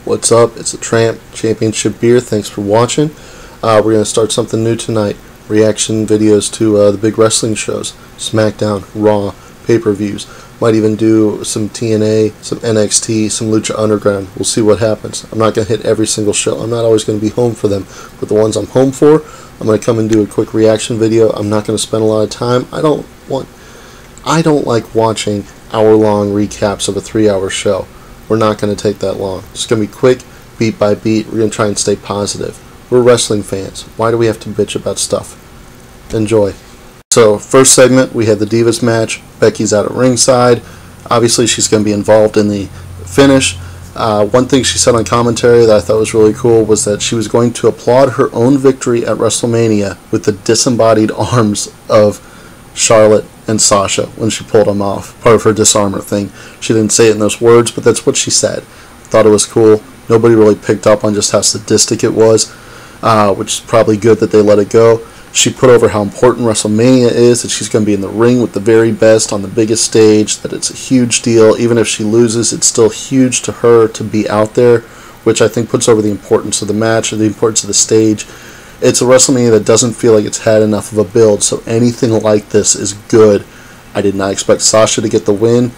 What's up? It's a Tramp Championship Beer. Thanks for watching. We're going to start something new tonight. Reaction videos to the big wrestling shows. Smackdown, Raw, pay-per-views. Might even do some TNA, some NXT, some Lucha Underground. We'll see what happens. I'm not going to hit every single show. I'm not always going to be home for them. But the ones I'm home for, I'm going to come and do a quick reaction video. I'm not going to spend a lot of time. I don't like watching hour-long recaps of a 3-hour show. We're not going to take that long. It's going to be quick, beat by beat. We're going to try and stay positive. We're wrestling fans. Why do we have to bitch about stuff? Enjoy. So, first segment, we had the Divas Match. Becky's out at ringside. Obviously, she's going to be involved in the finish. One thing she said on commentary that I thought was really cool was that she was going to applaud her own victory at WrestleMania with the disembodied arms of Charlotte and Sasha when she pulled them off, part of her disarmor thing. She didn't say it in those words, but that's what she said. Thought it was cool. Nobody really picked up on just how sadistic it was, which is probably good that they let it go. She put over how important WrestleMania is, that she's going to be in the ring with the very best on the biggest stage, that it's a huge deal. Even if she loses, it's still huge to her to be out there, which I think puts over the importance of the match or the importance of the stage. It's a WrestleMania that doesn't feel like it's had enough of a build, so anything like this is good. I did not expect Sasha to get the win.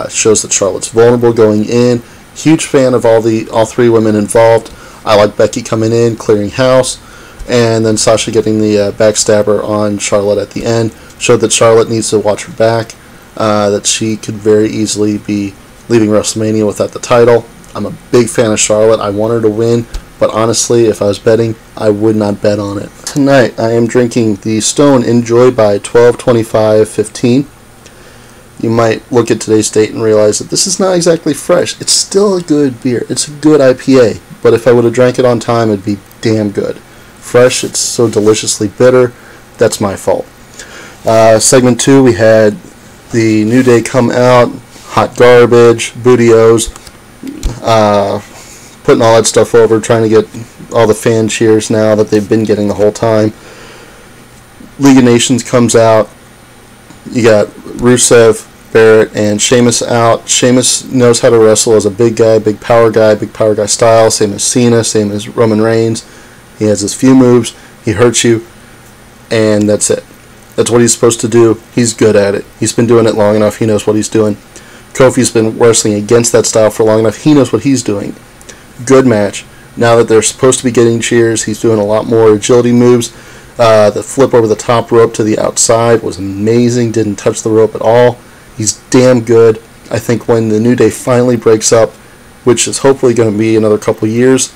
Shows that Charlotte's vulnerable going in. Huge fan of all three women involved. I like Becky coming in, clearing house, and then Sasha getting the backstabber on Charlotte at the end. Showed that Charlotte needs to watch her back, that she could very easily be leaving WrestleMania without the title. I'm a big fan of Charlotte. I want her to win. But honestly, if I was betting, I would not bet on it. Tonight, I am drinking the Stone Enjoy by 12/25/15. You might look at today's date and realize that this is not exactly fresh. It's still a good beer. It's a good IPA. But if I would have drank it on time, it'd be damn good. Fresh, it's so deliciously bitter. That's my fault. Segment 2, we had the New Day come out. Hot garbage, bootios. Putting all that stuff over, trying to get all the fan cheers now that they've been getting the whole time. League of Nations comes out. You got Rusev, Barrett, and Sheamus out. Sheamus knows how to wrestle as a big power guy style, same as Cena, same as Roman Reigns. He has his few moves, he hurts you, and that's it. That's what he's supposed to do. He's good at it. He's been doing it long enough, he knows what he's doing. Kofi's been wrestling against that style for long enough, he knows what he's doing. Good match. Now that they're supposed to be getting cheers, he's doing a lot more agility moves. The flip over the top rope to the outside was amazing. Didn't touch the rope at all. He's damn good. I think when the New Day finally breaks up, which is hopefully going to be another couple years,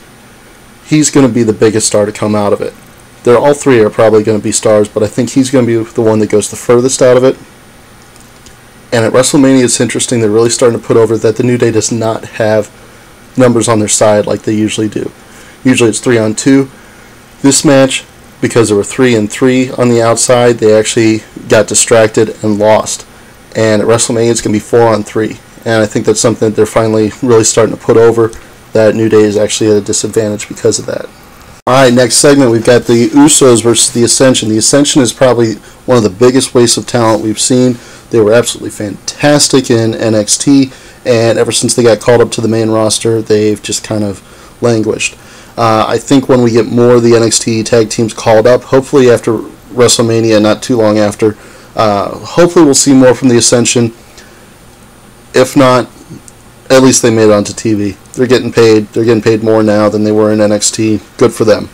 he's going to be the biggest star to come out of it. All three are probably going to be stars, but I think he's going to be the one that goes the furthest out of it. And at WrestleMania, it's interesting. They're really starting to put over that the New Day does not have numbers on their side like they usually do. Usually it's 3-on-2. This match, because there were 3-and-3 on the outside, they actually got distracted and lost. And at WrestleMania it's going to be 4-on-3. And I think that's something that they're finally really starting to put over, that New Day is actually at a disadvantage because of that. Alright, next segment we've got the Usos versus the Ascension. The Ascension is probably one of the biggest wastes of talent we've seen. They were absolutely fantastic in NXT. And ever since they got called up to the main roster, they've just kind of languished. I think when we get more of the NXT tag teams called up, hopefully after WrestleMania, not too long after, hopefully we'll see more from the Ascension. If not, at least they made it onto TV. They're getting paid. They're getting paid more now than they were in NXT. Good for them.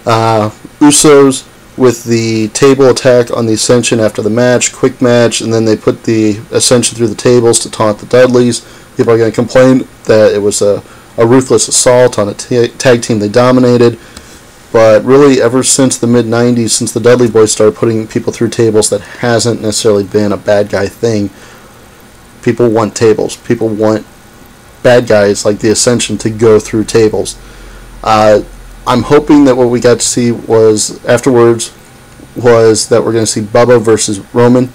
Usos with the table attack on the Ascension after the match, quick match, and then they put the Ascension through the tables to taunt the Dudleys. People are going to complain that it was a ruthless assault on a tag team they dominated, but really ever since the mid-90s, since the Dudley Boys started putting people through tables, that hasn't necessarily been a bad guy thing. People want tables. People want bad guys like the Ascension to go through tables. I'm hoping that what we got to see afterwards was that we're going to see Bubba versus Roman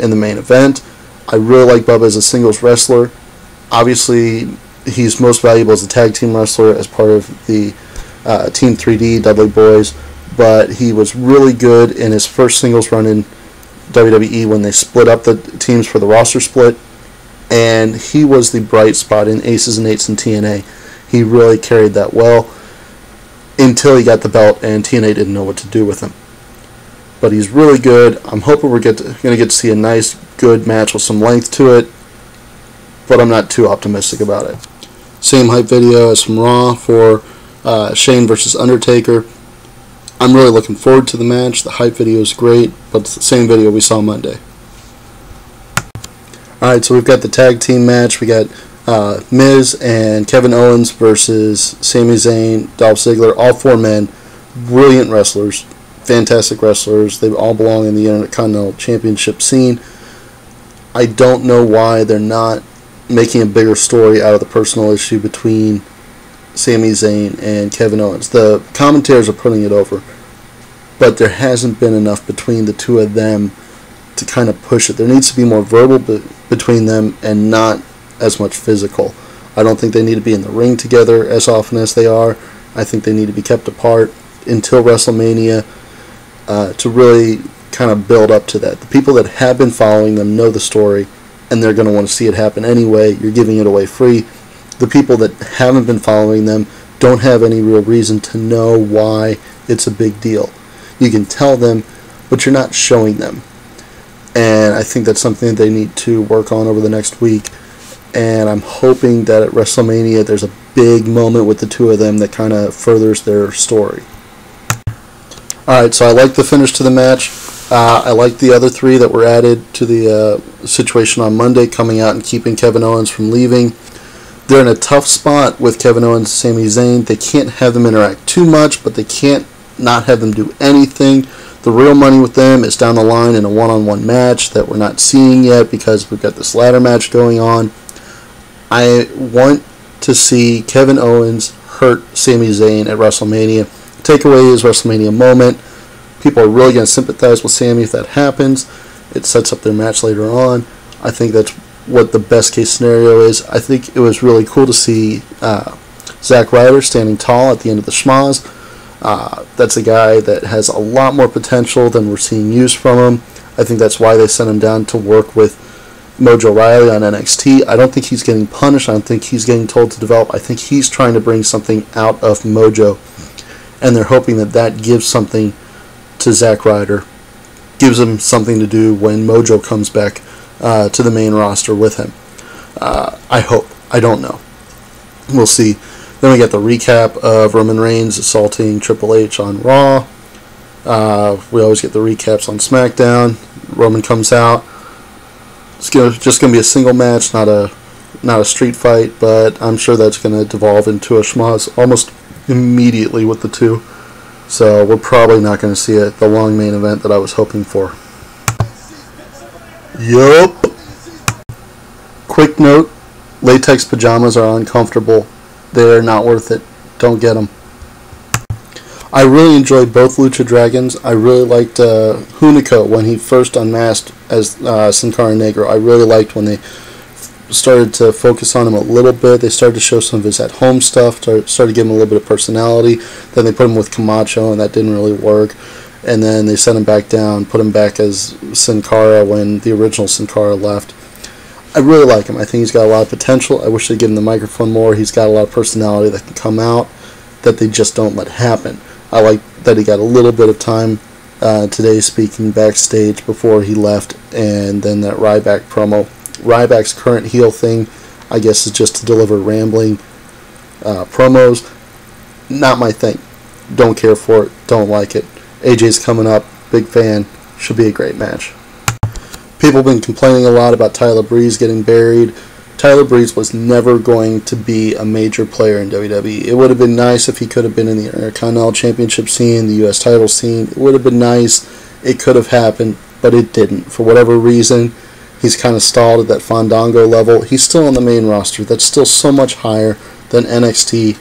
in the main event. I really like Bubba as a singles wrestler. Obviously, he's most valuable as a tag team wrestler as part of the Team 3D Dudley Boys, but he was really good in his first singles run in WWE when they split up the teams for the roster split, and he was the bright spot in Aces and Eights in TNA. He really carried that well until he got the belt and TNA didn't know what to do with him. But he's really good. I'm hoping we're going to get to see a nice, good match with some length to it, but I'm not too optimistic about it. Same hype video as from Raw for Shane versus Undertaker. I'm really looking forward to the match. The hype video is great, but it's the same video we saw Monday. Alright, so we've got the tag team match. We got Miz and Kevin Owens versus Sami Zayn, Dolph Ziggler, all four men. Brilliant wrestlers, fantastic wrestlers. They all belong in the Intercontinental Championship scene. I don't know why they're not making a bigger story out of the personal issue between Sami Zayn and Kevin Owens. The commentators are putting it over, but there hasn't been enough between the two of them to kind of push it. There needs to be more verbal between them and not as much physical. I don't think they need to be in the ring together as often as they are. I think they need to be kept apart until WrestleMania to really kind of build up to that. The people that have been following them know the story, and they're going to want to see it happen anyway. You're giving it away free. The people that haven't been following them don't have any real reason to know why it's a big deal. You can tell them, but you're not showing them. And I think that's something that they need to work on over the next week. And I'm hoping that at WrestleMania there's a big moment with the two of them that kind of furthers their story. Alright, so I like the finish to the match. I like the other three that were added to the situation on Monday, coming out and keeping Kevin Owens from leaving. They're in a tough spot with Kevin Owens and Sami Zayn. They can't have them interact too much, but they can't not have them do anything. The real money with them is down the line in a one-on-one match that we're not seeing yet because we've got this ladder match going on. I want to see Kevin Owens hurt Sami Zayn at WrestleMania. Take away his WrestleMania moment. People are really going to sympathize with Sami if that happens. It sets up their match later on. I think that's what the best case scenario is. I think it was really cool to see Zack Ryder standing tall at the end of the schmaz. That's a guy that has a lot more potential than we're seeing used from him. I think that's why they sent him down to work with Mojo Rawley on NXT. I don't think he's getting punished. I don't think he's getting told to develop. I think he's trying to bring something out of Mojo, and they're hoping that that gives something to Zack Ryder, gives him something to do when Mojo comes back to the main roster with him. I hope. I don't know. We'll see. Then we got the recap of Roman Reigns assaulting Triple H on Raw. We always get the recaps on SmackDown. Roman comes out. It's just going to be a single match, not a street fight, but I'm sure that's going to devolve into a schmoz almost immediately with the two. So we're probably not going to see the long main event that I was hoping for. Yup. Quick note, latex pajamas are uncomfortable. They're not worth it. Don't get them. I really enjoyed both Lucha Dragons. I really liked Hunico when he first unmasked as Sin Cara Negro. I really liked when they started to focus on him a little bit. They started to show some of his at-home stuff, started to give him a little bit of personality. Then they put him with Camacho, and that didn't really work. And then they sent him back down, put him back as Sin Cara when the original Sin Cara left. I really like him. I think he's got a lot of potential. I wish they'd give him the microphone more. He's got a lot of personality that can come out that they just don't let happen. I like that he got a little bit of time today speaking backstage before he left, and then that Ryback promo. Ryback's current heel thing, I guess, is just to deliver rambling promos. Not my thing. Don't care for it. Don't like it. AJ's coming up. Big fan. Should be a great match. People have been complaining a lot about Tyler Breeze getting buried. Tyler Breeze was never going to be a major player in WWE. It would have been nice if he could have been in the Intercontinental Championship scene, the U.S. title scene. It would have been nice. It could have happened, but it didn't. For whatever reason, he's kind of stalled at that Fandango level. He's still on the main roster. That's still so much higher than NXT.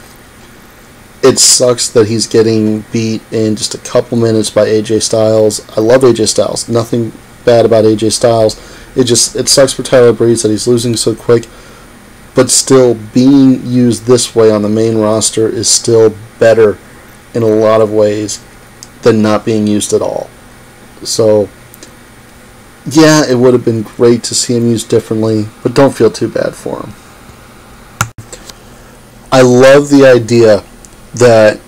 It sucks that he's getting beat in just a couple minutes by AJ Styles. I love AJ Styles. Nothing bad about AJ Styles. It sucks for Tyler Breeze that he's losing so quick, but still being used this way on the main roster is still better in a lot of ways than not being used at all. So yeah, it would have been great to see him used differently, but don't feel too bad for him. I love the idea that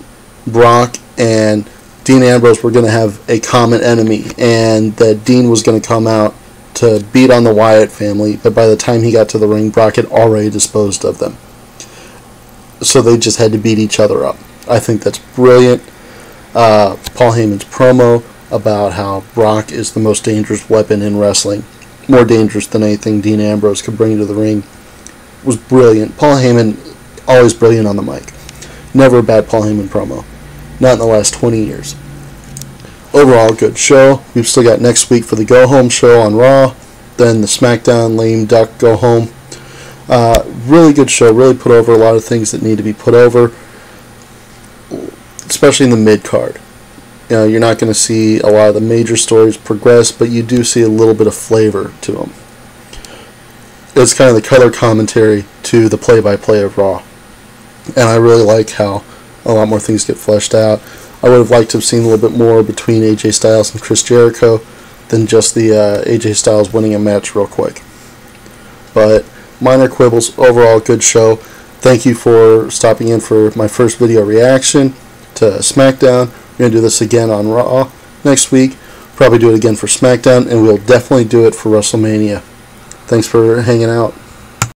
Brock and Dean Ambrose were going to have a common enemy, and that Dean was going to come out to beat on the Wyatt family, but by the time he got to the ring, Brock had already disposed of them. So they just had to beat each other up. I think that's brilliant. Paul Heyman's promo about how Brock is the most dangerous weapon in wrestling, more dangerous than anything Dean Ambrose could bring to the ring, was brilliant. Paul Heyman, always brilliant on the mic. Never a bad Paul Heyman promo. Not in the last 20 years. Overall, good show. We've still got next week for the go-home show on Raw, then the SmackDown lame duck go-home. Really good show. Really put over a lot of things that need to be put over, especially in the mid-card. You know, you're not going to see a lot of the major stories progress, but you do see a little bit of flavor to them. It's kind of the color commentary to the play-by-play of Raw. And I really like how a lot more things get fleshed out. I would have liked to have seen a little bit more between AJ Styles and Chris Jericho than just the AJ Styles winning a match real quick. But minor quibbles, overall good show. Thank you for stopping in for my first video reaction to SmackDown. We're going to do this again on Raw next week. Probably do it again for SmackDown, and we'll definitely do it for WrestleMania. Thanks for hanging out.